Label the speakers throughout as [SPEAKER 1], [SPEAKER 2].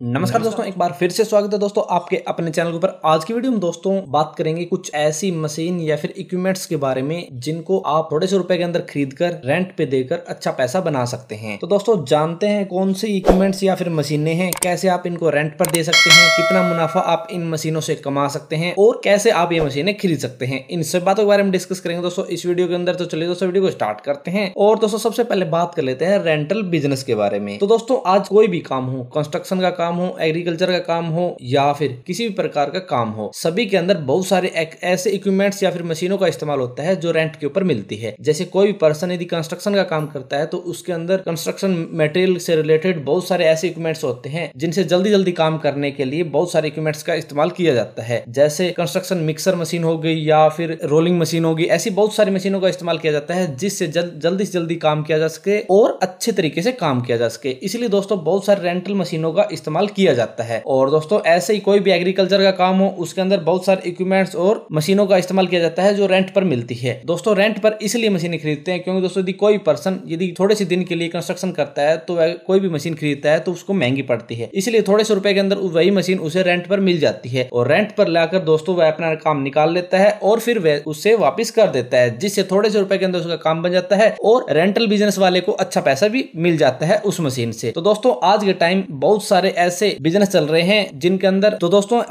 [SPEAKER 1] नमस्कार दोस्तों, एक बार फिर से स्वागत है दोस्तों आपके अपने चैनल के ऊपर। आज की वीडियो में दोस्तों बात करेंगे कुछ ऐसी मशीन या फिर इक्विपमेंट्स के बारे में जिनको आप थोड़े से रुपए के अंदर खरीदकर रेंट पे देकर अच्छा पैसा बना सकते हैं। तो दोस्तों जानते हैं कौन सी इक्विपमेंट्स या फिर मशीनें हैं, कैसे आप इनको रेंट पर दे सकते हैं, कितना मुनाफा आप इन मशीनों से कमा सकते हैं और कैसे आप ये मशीनें खरीद सकते हैं। इन सब बातों के बारे में डिस्कस करेंगे दोस्तों इस वीडियो के अंदर। तो चलिए दोस्तों वीडियो को स्टार्ट करते हैं। और दोस्तों सबसे पहले बात कर लेते हैं रेंटल बिजनेस के बारे में। तो दोस्तों आज कोई भी काम हो, कंस्ट्रक्शन का काम हो, एग्रीकल्चर का काम हो या फिर किसी भी प्रकार का काम हो, सभी के अंदर बहुत सारे ऐसे इक्विपमेंट्स या फिर मशीनों का इस्तेमाल होता है जो रेंट के ऊपर मिलती है। जैसे कोई भी पर्सन यदि कंस्ट्रक्शन का काम करता है तो उसके अंदर कंस्ट्रक्शन मटेरियल से रिलेटेड बहुत सारे ऐसे इक्विपमेंट्स होते हैं जिनसे जल्दी जल्दी काम करने के लिए बहुत सारे इक्विपमेंट्स का इस्तेमाल किया जाता है। जैसे कंस्ट्रक्शन मिक्सर मशीन हो गई या फिर रोलिंग मशीन होगी, ऐसी बहुत सारी मशीनों का इस्तेमाल किया जाता है जिससे जल्दी से जल्दी काम किया जा सके और अच्छे तरीके से काम किया जा सके। इसलिए दोस्तों बहुत सारे रेंटल मशीनों का इस्तेमाल किया जाता है। और दोस्तों ऐसे ही कोई भी एग्रीकल्चर का काम हो उसके अंदर बहुत सारे इक्विपमेंट्स और मशीनों का इस्तेमाल किया जाता है जो रेंट पर मिलती है। दोस्तों रेंट पर इसलिए मशीनें खरीदते हैं क्योंकि दोस्तों यदि कोई पर्सन यदि थोड़े से दिन के लिए कंस्ट्रक्शन करता है तो कोई भी मशीन खरीदता है तो उसको महंगी पड़ती है, इसलिए थोड़े से रुपए के अंदर वही मशीन उसे रेंट पर मिल जाती है और रेंट पर लाकर दोस्तों वह अपना काम निकाल लेता है और फिर वह उससे वापस कर देता है, जिससे थोड़े से रुपए के अंदर उसका काम बन जाता है और रेंटल बिजनेस वाले को अच्छा पैसा भी मिल जाता है उस मशीन से। तो दोस्तों आज के टाइम बहुत सारे ऐसे बिजनेस चल रहे हैं जिनके अंदर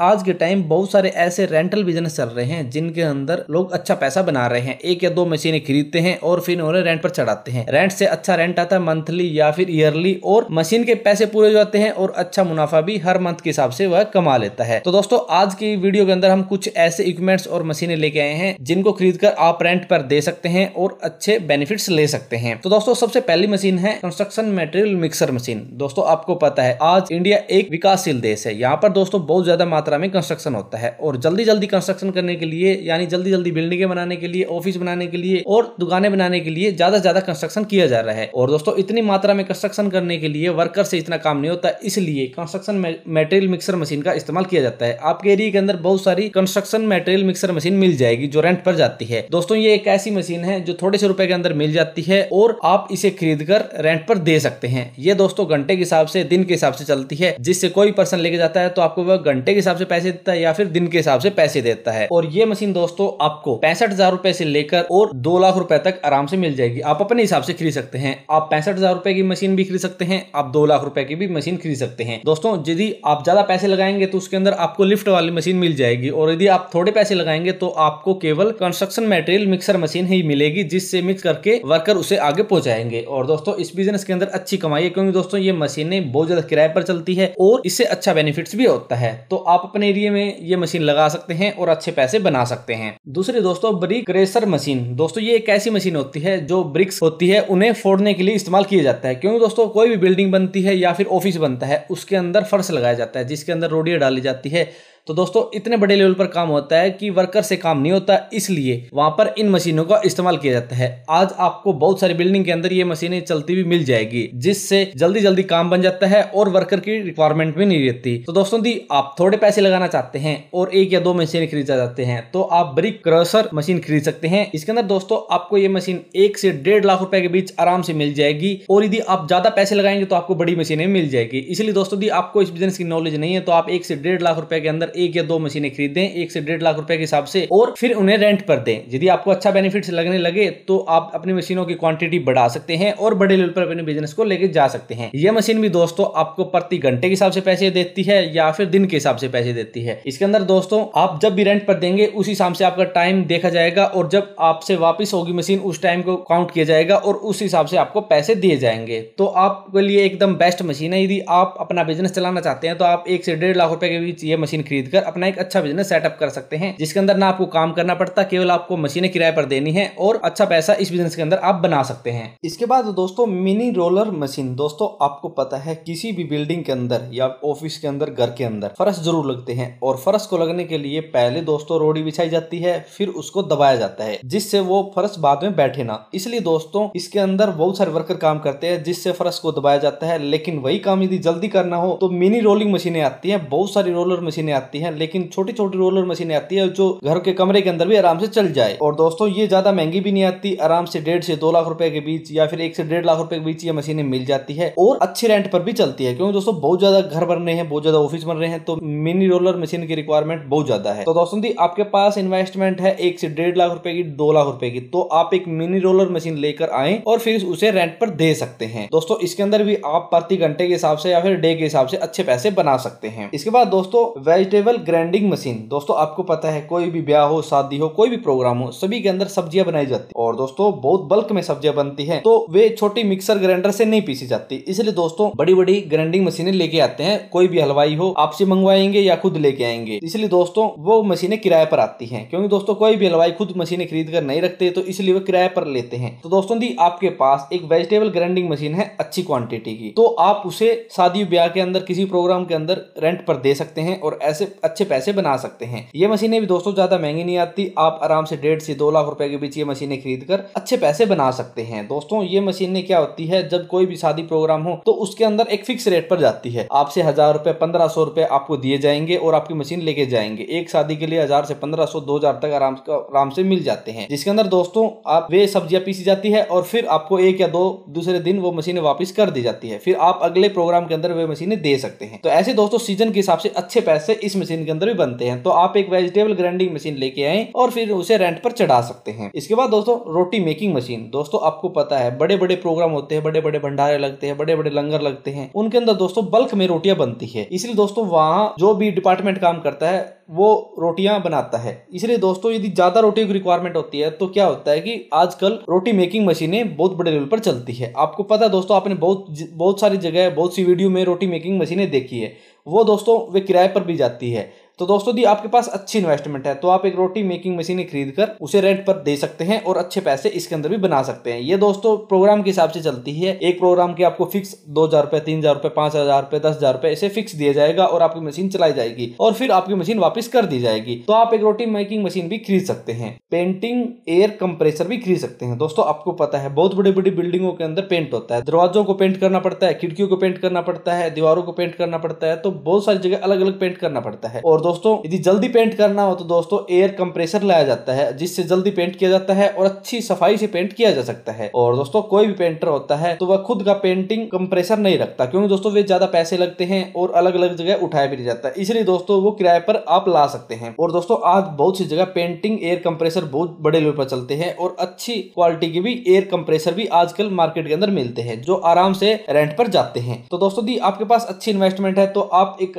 [SPEAKER 1] आज के टाइम बहुत सारे ऐसे रेंटल बिजनेस चल रहे हैं जिनके अंदर लोग अच्छा पैसा बना रहे हैं। एक या दो मशीनें खरीदते हैं और फिर उन्हें रेंट पर चढ़ाते हैं। रेंट से अच्छा रेंट आता है मंथली या फिर ईयरली और मशीन के पैसे पूरे हो जाते हैं और अच्छा मुनाफा भी हर मंथ के हिसाब से वह कमा लेता है। तो दोस्तों आज की वीडियो के अंदर हम कुछ ऐसे इक्विपमेंट्स और मशीनें लेके आए हैं जिनको खरीदकर आप रेंट पर दे सकते हैं और अच्छे बेनिफिट्स ले सकते हैं। तो दोस्तों सबसे पहली मशीन है कंस्ट्रक्शन मटेरियल मिक्सर मशीन। दोस्तों आपको पता है आज इंडिया एक विकासशील देश है। यहाँ पर दोस्तों बहुत ज्यादा मात्रा में कंस्ट्रक्शन होता है और जल्दी जल्दी कंस्ट्रक्शन करने के लिए यानी जल्दी जल्दी बिल्डिंगें बनाने के लिए, ऑफिस बनाने के लिए और दुकानें बनाने के लिए ज्यादा ज्यादा कंस्ट्रक्शन किया जा रहा है। और दोस्तों इतनी मात्रा में कंस्ट्रक्शन करने के लिए वर्कर से इतना काम नहीं होता, इसलिए कंस्ट्रक्शन मटेरियल मिक्सर मशीन का इस्तेमाल किया जाता है। आपके एरिया के अंदर बहुत सारी कंस्ट्रक्शन मटेरियल मिक्सर मशीन मिल जाएगी जो रेंट पर जाती है। दोस्तों ये एक ऐसी मशीन है जो थोड़े से रुपए के अंदर मिल जाती है और आप इसे खरीद कर रेंट पर दे सकते हैं। ये दोस्तों घंटे के हिसाब से, दिन के हिसाब से चलती है, जिससे कोई पर्सन लेके जाता है तो आपको वह घंटे के हिसाब से पैसे देता है या फिर दिन के हिसाब से पैसे देता है। और ये मशीन दोस्तों आपको 65,000 रुपए से लेकर और 2 लाख रुपए तक आराम से मिल जाएगी। आप अपने हिसाब से खरीद सकते हैं। आप 65,000 रुपए की मशीन भी खरीद सकते हैं, आप 2 लाख रुपए की भी मशीन खरीद सकते हैं। दोस्तों यदि आप ज्यादा पैसे लगाएंगे तो उसके अंदर आपको लिफ्ट वाली मशीन मिल जाएगी और यदि आप थोड़े पैसे लगाएंगे तो आपको केवल कंस्ट्रक्शन मटेरियल मिक्सर मशीन ही मिलेगी, जिससे मिक्स करके वर्कर उसे आगे पहुंचाएंगे। और दोस्तों इस बिजनेस के अंदर अच्छी कमाई है क्योंकि दोस्तों ये मशीनें बहुत ज्यादा किराए पर चलती है और इससे अच्छा बेनिफिट्स भी होता है। तो आप अपने एरिया में ये मशीन लगा सकते हैं और अच्छे पैसे बना सकते हैं। दूसरी दोस्तों ब्रिक क्रेशर मशीन। दोस्तों ये एक ऐसी मशीन होती है जो ब्रिक्स होती है उन्हें फोड़ने के लिए इस्तेमाल किया जाता है, क्योंकि दोस्तों कोई भी बिल्डिंग बनती है या फिर ऑफिस बनता है उसके अंदर फर्श लगाया जाता है जिसके अंदर रोडियां डाली जाती है। तो दोस्तों इतने बड़े लेवल पर काम होता है कि वर्कर से काम नहीं होता, इसलिए वहां पर इन मशीनों का इस्तेमाल किया जाता है। आज आपको बहुत सारी बिल्डिंग के अंदर ये मशीनें चलती हुई मिल जाएगी, जिससे जल्दी जल्दी काम बन जाता है और वर्कर की रिक्वायरमेंट भी नहीं रहती। तो दोस्तों यदि आप थोड़े पैसे लगाना चाहते हैं और एक या दो मशीनें खरीदना चाहते हैं तो आप ब्रिक क्रशर मशीन खरीद सकते हैं। इसके अंदर दोस्तों आपको ये मशीन 1 से 1.5 लाख रुपए के बीच आराम से मिल जाएगी और यदि आप ज्यादा पैसे लगाएंगे तो आपको बड़ी मशीनें मिल जाएगी। इसलिए दोस्तों यदि आपको इस बिजनेस की नॉलेज नहीं है तो आप 1 से 1.5 लाख रुपए के अंदर एक या दो मशीनें खरीदें 1 से 1.5 लाख रुपए के हिसाब से और फिर उन्हें रेंट पर दें। यदि आपको अच्छा बेनिफिट्स लगने लगे तो आप अपनी मशीनों की क्वांटिटी बढ़ा सकते हैं और बड़े लेवल पर अपने बिजनेस को लेके जा सकते हैं। यह मशीन भी दोस्तों आपको प्रति घंटे के हिसाब से पैसे देती है या फिर दिन के हिसाब से पैसे देती है। इसके अंदर दोस्तों आप जब भी रेंट पर देंगे उस हिसाब से आपका टाइम देखा जाएगा और जब आपसे वापस होगी मशीन उस टाइम को काउंट किया जाएगा और उस हिसाब से आपको पैसे दिए जाएंगे। तो आपके लिए एकदम बेस्ट मशीन है। यदि आप अपना बिजनेस चलाना चाहते हैं तो आप 1 से 1.5 लाख रुपए के बीच ये मशीन खरीदकर अपना एक अच्छा बिजनेस सेटअप कर सकते हैं, जिसके अंदर ना आपको काम करना पड़ता, केवल आपको मशीनें किराए पर देनी है और अच्छा पैसा इस बिजनेस के अंदर आप बना सकते हैं। इसके बाद दोस्तों मिनी रोलर मशीन। दोस्तों आपको पता है किसी भी बिल्डिंग के अंदर या ऑफिस के अंदर, घर के अंदर फर्श जरूर लगते हैं और फर्श को लगने के लिए पहले दोस्तों रोड़ी बिछाई जाती है, फिर उसको दबाया जाता है जिससे वो फर्श बाद में बैठे ना। इसलिए दोस्तों इसके अंदर बहुत सारे वर्कर काम करते हैं जिससे फर्श को दबाया जाता है। लेकिन वही काम यदि जल्दी करना हो तो मिनी रोलिंग मशीनें आती है, बहुत सारी रोलर मशीनें आती आती है, लेकिन छोटी छोटी रोलर मशीनें आती है जो घर के कमरे के अंदर भी आराम से चल जाए। और दोस्तों ये ज्यादा महंगी भी नहीं आती, आराम से 1.5 से 2 लाख रुपए के बीच या फिर 1 से 1.5 लाख रुपए के बीच ये मशीनें मिल जाती है और अच्छे रेंट पर भी चलती है। क्योंकि दोस्तों बहुत ज्यादा घर बन रहे हैं, बहुत ज्यादा ऑफिस बन रहे हैं, तो मिनी रोलर मशीन की रिक्वायरमेंट बहुत ज्यादा है। तो दोस्तों दी आपके पास इन्वेस्टमेंट है 1 से 1.5 लाख रुपए की, 2 लाख रुपए की, तो आप एक मिनी रोलर मशीन लेकर आए और फिर उसे रेंट पर दे सकते हैं। दोस्तों इसके अंदर भी आप प्रति घंटे के हिसाब से या फिर डे के हिसाब से अच्छे पैसे बना सकते हैं। इसके बाद दोस्तों वेजिटेबल ग्राइंडिंग मशीन। दोस्तों आपको पता है कोई भी ब्याह हो, शादी हो, कोई भी प्रोग्राम हो, सभी के अंदर सब्जियां बनाई जाती है और दोस्तों बहुत बल्क में सब्जियां बनती है, तो वे छोटी मिक्सर ग्राइंडर से नहीं पीसी जाती। इसलिए दोस्तों बड़ी बड़ी ग्राइंडिंग मशीनें लेके आते हैं, कोई भी हलवाई हो आपसे मंगवाएंगे या खुद लेके आएंगे। इसलिए दोस्तों वो मशीनें किराए पर आती हैं, क्योंकि दोस्तों कोई भी हलवाई खुद मशीनें खरीद कर नहीं रखते, तो इसलिए वो किराए पर लेते हैं। तो दोस्तों दी आपके पास एक वेजिटेबल ग्राइंडिंग मशीन है अच्छी क्वांटिटी की, तो आप उसे शादी ब्याह के अंदर किसी प्रोग्राम के अंदर रेंट पर दे सकते हैं और ऐसे अच्छे पैसे बना सकते हैं। ये मशीनें भी दोस्तों ज्यादा महंगी नहीं आती, आप आराम से 1.5 से 2 लाख रुपए के बीच ये मशीनें खरीद कर अच्छे पैसे बना सकते हैं। दोस्तों ये मशीनें क्या होती है, जब कोई भी शादी प्रोग्राम हो तो उसके अंदर एक फिक्स रेट पर जाती है, आपसे 1000 रुपए 1500 रुपए आपको दिए जाएंगे और आपकी मशीन लेके जाएंगे। एक शादी के लिए 1000 से 1500 2000 तक आराम से मिल जाते हैं, जिसके अंदर दोस्तों आप वे सब्जियां पीसी जाती है और फिर आपको 1 या 2 दूसरे दिन वो मशीनें वापस कर दी जाती है, फिर आप अगले प्रोग्राम के अंदर वे मशीनें दे सकते हैं। तो ऐसे दोस्तों सीजन के हिसाब से अच्छे पैसे इस मशीन के अंदर भी बनते हैं। तो आप एक वेजिटेबल ग्राइंडिंग मशीन लेके आए और फिर उसे रेंट पर चढ़ा सकते हैं। इसके बाद दोस्तों रोटी मेकिंग मशीन। दोस्तों आपको पता है बड़े बड़े प्रोग्राम होते हैं, बड़े बड़े भंडारे लगते हैं, बड़े बड़े लंगर लगते हैं, उनके अंदर दोस्तों बल्क में रोटियां बनती है। इसलिए दोस्तों वहां जो भी डिपार्टमेंट काम करता है वो रोटियां बनाता है। इसलिए दोस्तों यदि ज्यादा रोटियों की रिक्वायरमेंट होती है तो क्या होता है कि आजकल रोटी मेकिंग मशीनें बहुत बड़े लेवल पर चलती है। आपको पता है दोस्तों, आपने बहुत सारी जगह बहुत सी वीडियो में रोटी मेकिंग मशीनें देखी है, वो दोस्तों वे किराए पर भी जाती है। तो दोस्तों दी आपके पास अच्छी इन्वेस्टमेंट है तो आप एक रोटी मेकिंग मशीन खरीद कर उसे रेंट पर दे सकते हैं और अच्छे पैसे इसके अंदर भी बना सकते हैं। ये दोस्तों प्रोग्राम के हिसाब से चलती है, एक प्रोग्राम के आपको फिक्स 2000 रुपए 3000 रुपए 5000 रुपए 10,000 रुपए ऐसे फिक्स दिया जाएगा और आपकी मशीन चलाई जाएगी और फिर आपकी मशीन वापस कर दी जाएगी। तो आप एक रोटी मेकिंग मशीन भी खरीद सकते हैं। पेंटिंग एयर कंप्रेसर भी खरीद सकते हैं। दोस्तों आपको पता है बहुत बड़ी बड़ी बिल्डिंगों के अंदर पेंट होता है, दरवाजों को पेंट करना पड़ता है, खिड़कियों को पेंट करना पड़ता है, दीवारों को पेंट करना पड़ता है, तो बहुत सारी जगह अलग अलग पेंट करना पड़ता है। और दोस्तों यदि जल्दी पेंट करना हो तो दोस्तों एयर कंप्रेसर लाया जाता है, जिससे जल्दी पेंट किया जाता है और अच्छी सफाई से पेंट किया जा सकता है। और दोस्तों कोई भी पेंटर होता है तो वह खुद का पेंटिंग कंप्रेसर नहीं रखता, क्योंकि दोस्तों वे ज्यादा पैसे लगते हैं और अलग अलग जगह उठाया भी नहीं जाता, इसलिए दोस्तों वो किराए पर आप ला सकते हैं। और दोस्तों आज बहुत सी जगह पेंटिंग एयर कंप्रेसर बहुत बड़े लेवल पर चलते हैं और अच्छी क्वालिटी के भी एयर कंप्रेसर भी आजकल मार्केट के अंदर मिलते हैं जो आराम से रेंट पर जाते हैं। तो दोस्तों दी आपके पास अच्छी इन्वेस्टमेंट है तो आप एक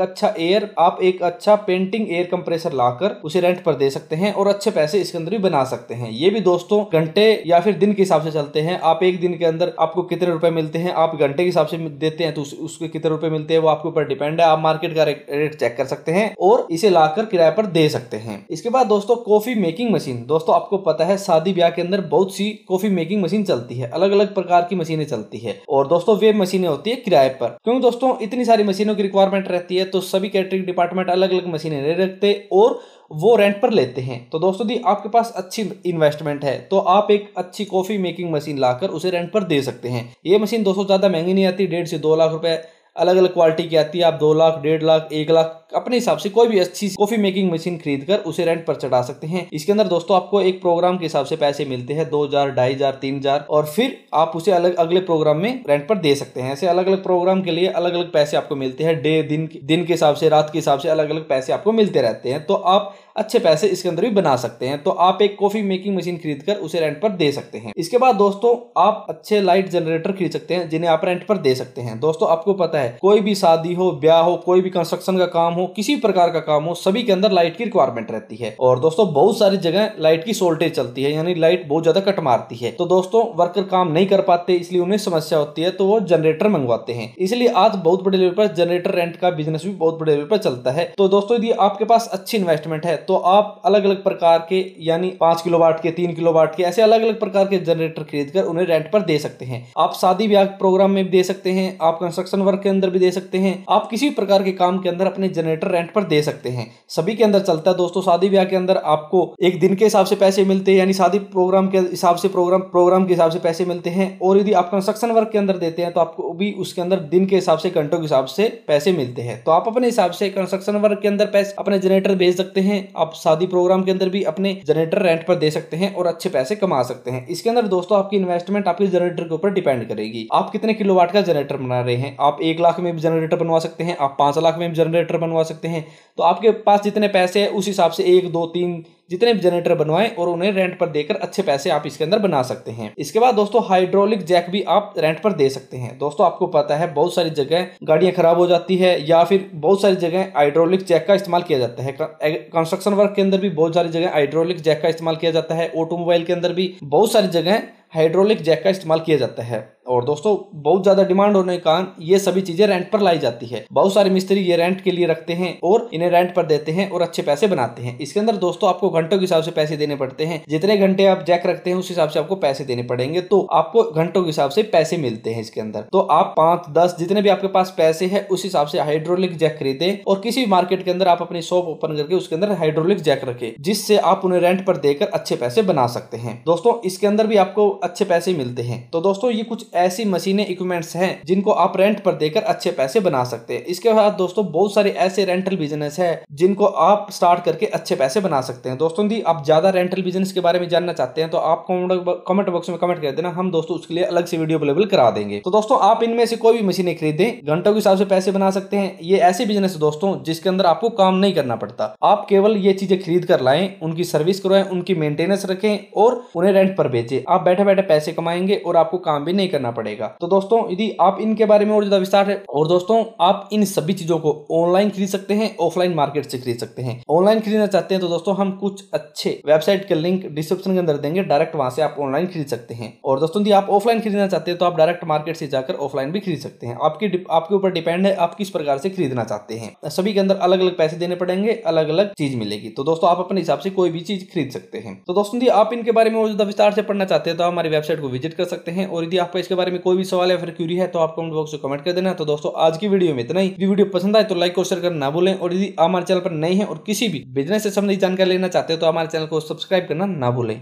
[SPEAKER 1] अच्छा पेंटिंग एयर कंप्रेसर लाकर उसे रेंट पर दे सकते हैं और अच्छे पैसे इसके अंदर भी बना सकते हैं। ये भी दोस्तों घंटे या फिर दिन के हिसाब से चलते हैं। आप एक दिन के अंदर आपको कितने रुपए मिलते हैं, आप घंटे के हिसाब से देते हैं तो उसके कितने रुपए मिलते हैं वो आपके ऊपर डिपेंड है। आप मार्केट का रेट चेक कर सकते हैं और इसे लाकर किराए पर दे सकते हैं। इसके बाद दोस्तों कॉफी मेकिंग मशीन। दोस्तों आपको पता है शादी ब्याह के अंदर बहुत सी कॉफी मेकिंग मशीन चलती है, अलग अलग प्रकार की मशीनें चलती है और दोस्तों वे मशीनें होती है किराए पर। क्योंकि दोस्तों इतनी सारी मशीनों की रिक्वायरमेंट रहती है तो सभी कैटरिंग डिपार्टमेंट अलग अलग मशीनें नहीं रखते और वो रेंट पर लेते हैं। तो दोस्तों दी आपके पास अच्छी इन्वेस्टमेंट है तो आप एक अच्छी कॉफी मेकिंग मशीन लाकर उसे रेंट पर दे सकते हैं। ये मशीन दोस्तों ज्यादा महंगी नहीं आती, 1.5 से 2 लाख रुपए अलग अलग क्वालिटी की आती है। आप 2 लाख 1.5 लाख 1 लाख अपने हिसाब से कोई भी अच्छी कॉफी मेकिंग मशीन खरीद कर उसे रेंट पर चढ़ा सकते हैं। इसके अंदर दोस्तों आपको एक प्रोग्राम के हिसाब से पैसे मिलते हैं 2000 2500 3000 और फिर आप उसे अगले प्रोग्राम में रेंट पर दे सकते हैं। ऐसे अलग अलग प्रोग्राम के लिए अलग अलग पैसे आपको मिलते हैं, दिन के हिसाब से रात के हिसाब से अलग अलग पैसे आपको मिलते रहते हैं। तो आप अच्छे पैसे इसके अंदर भी बना सकते हैं। तो आप एक कॉफी मेकिंग मशीन खरीद कर उसे रेंट पर दे सकते हैं। इसके बाद दोस्तों आप अच्छे लाइट जनरेटर खरीद सकते हैं जिन्हें आप रेंट पर दे सकते हैं। दोस्तों आपको पता है कोई भी शादी हो, ब्याह हो, कोई भी कंस्ट्रक्शन का काम हो, किसी प्रकार का काम हो, सभी के अंदर लाइट की रिक्वायरमेंट रहती है और दोस्तों बहुत सारी जगह लाइट की शॉर्टेज चलती है, यानी लाइट बहुत ज्यादा कट मारती है। तो दोस्तों वर्कर काम नहीं कर पाते इसलिए उन्हें समस्या होती है तो वो जनरेटर मंगवाते हैं। इसलिए आज बहुत बड़े लेवल पर जनरेटर रेंट का बिजनेस भी बहुत बड़े लेवल पर चलता है। तो दोस्तों यदि आपके पास अच्छी इन्वेस्टमेंट है तो आप अलग अलग प्रकार के यानी 5 किलोवाट के, 3 किलोवाट के, ऐसे अलग अलग प्रकार के जनरेटर खरीद कर उन्हें रेंट पर दे सकते हैं। आप शादी ब्याह प्रोग्राम में भी दे सकते हैं, आप कंस्ट्रक्शन वर्क के अंदर भी दे सकते हैं, आप किसी प्रकार के काम के अंदर अपने जनरेटर रेंट पर दे सकते हैं। सभी के अंदर चलता है दोस्तों। शादी ब्याह के अंदर आपको एक दिन के हिसाब से पैसे मिलते हैं, यानी शादी प्रोग्राम के हिसाब से प्रोग्राम के हिसाब से पैसे मिलते हैं। और यदि आप कंस्ट्रक्शन वर्क के अंदर देते हैं तो आपको भी उसके अंदर दिन के हिसाब से, घंटों के हिसाब से पैसे मिलते हैं। तो आप अपने हिसाब से कंस्ट्रक्शन वर्क के अंदर पैसे अपने जनरेटर भेज सकते हैं, आप शादी प्रोग्राम के अंदर भी अपने जनरेटर रेंट पर दे सकते हैं और अच्छे पैसे कमा सकते हैं। इसके अंदर दोस्तों आपकी इन्वेस्टमेंट आपके जनरेटर के ऊपर डिपेंड करेगी, आप कितने किलोवाट का जनरेटर बना रहे हैं। आप 1 लाख में भी जनरेटर बनवा सकते हैं, आप 5 लाख में भी जनरेटर बनवा सकते हैं। तो आपके पास जितने पैसे हैं उस हिसाब से 1, 2, 3 जितने भी जनरेटर बनवाएं और उन्हें रेंट पर देकर अच्छे पैसे आप इसके अंदर बना सकते हैं। इसके बाद दोस्तों हाइड्रोलिक जैक भी आप रेंट पर दे सकते हैं। दोस्तों आपको पता है बहुत सारी जगह गाड़ियां खराब हो जाती है या फिर बहुत सारी जगह हाइड्रोलिक जैक का इस्तेमाल किया जाता है। कंस्ट्रक्शन वर्क के अंदर भी बहुत सारी जगह हाइड्रोलिक जैक का इस्तेमाल किया जाता है। ऑटोमोबाइल के अंदर भी बहुत सारी जगह हाइड्रोलिक जैक का इस्तेमाल किया जाता है। और दोस्तों बहुत ज्यादा डिमांड होने के कारण ये सभी चीजें रेंट पर लाई जाती है। बहुत सारे मिस्त्री ये रेंट के लिए रखते हैं और इन्हें रेंट पर देते हैं और अच्छे पैसे बनाते हैं। इसके अंदर दोस्तों आपको घंटों के हिसाब से पैसे देने पड़ते हैं। जितने घंटे आप जैक रखते हैं उस हिसाब से आपको पैसे देने पड़ेंगे, तो आपको घंटों के हिसाब से पैसे मिलते हैं इसके अंदर। तो आप 5, 10 जितने भी आपके पास पैसे है उस हिसाब से हाइड्रोलिक जैक खरीदे और किसी भी मार्केट के अंदर आप अपनी शॉप ओपन करके उसके अंदर हाइड्रोलिक जैक रखे, जिससे आप उन्हें रेंट पर देकर अच्छे पैसे बना सकते हैं। दोस्तों इसके अंदर भी आपको अच्छे पैसे मिलते हैं। तो दोस्तों ये कुछ ऐसी मशीनें, इक्विपमेंट्स हैं जिनको आप रेंट पर देकर अच्छे पैसे बना सकते हैं। इसके बाद दोस्तों बहुत सारे ऐसे रेंटल बिजनेस है जिनको आप स्टार्ट करके अच्छे पैसे बना सकते हैं। दोस्तों यदि आप ज्यादा रेंटल बिजनेस के बारे में जानना चाहते हैं तो आप कमेंट बॉक्स में कमेंट कर देना, हम दोस्तों उसके लिए अलग से वीडियो अवेलेबल करा देंगे। तो दोस्तों आप इनमें से कोई भी मशीनें खरीदें, घंटों के हिसाब से पैसे बना सकते हैं। ये ऐसे बिजनेस दोस्तों जिसके अंदर आपको काम नहीं करना पड़ता, आप केवल ये चीजें खरीद कर लाएं, उनकी सर्विस करवाएं, उनकी मेंटेनेंस रखें और उन्हें रेंट पर बेचें। आप बैठे बैठे पैसे कमाएंगे और आपको काम भी नहीं करना पड़ेगा। तो दोस्तों यदि आप इनके बारे में और ज्यादा विस्तार है, और दोस्तों आप इन सभी चीजों को ऑनलाइन खरीद सकते हैं, ऑफलाइन मार्केट से खरीद सकते हैं। ऑनलाइन खरीदना चाहते हैं तो दोस्तों हम कुछ अच्छे वेबसाइट के लिंक डिस्क्रिप्शन के अंदर देंगे, डायरेक्ट वहां से आप ऑनलाइन खरीद सकते हैं। और दोस्तों यदि आप ऑफलाइन खरीदना चाहते हैं तो आप डायरेक्ट मार्केट से जाकर ऑफलाइन भी खरीद सकते हैं। आपके ऊपर डिपेंड है आप किस प्रकार से खरीदना चाहते हैं। सभी के अंदर अलग अलग पैसे देने पड़ेंगे, अलग अलग चीज मिलेगी। तो दोस्तों आप अपने हिसाब से कोई भी चीज खरीद सकते हैं। तो दोस्तों यदि आप इनके बारे में और ज्यादा विस्तार से पढ़ना चाहते हैं तो हमारी वेबसाइट को विजिट कर सकते हैं। और यदि आपको इसके बारे में कोई भी सवाल या फिर क्यूरी है तो आप कमेंट बॉक्स में कमेंट कर देना। तो दोस्तों आज की वीडियो में इतना ही। यदि वीडियो पसंद आए तो लाइक और शेयर करना ना भूलें। और यदि हमारे चैनल पर नए हैं और किसी भी बिजनेस से संबंधित जानकारी लेना चाहते हैं तो हमारे चैनल को सब्सक्राइब करना ना भूलें।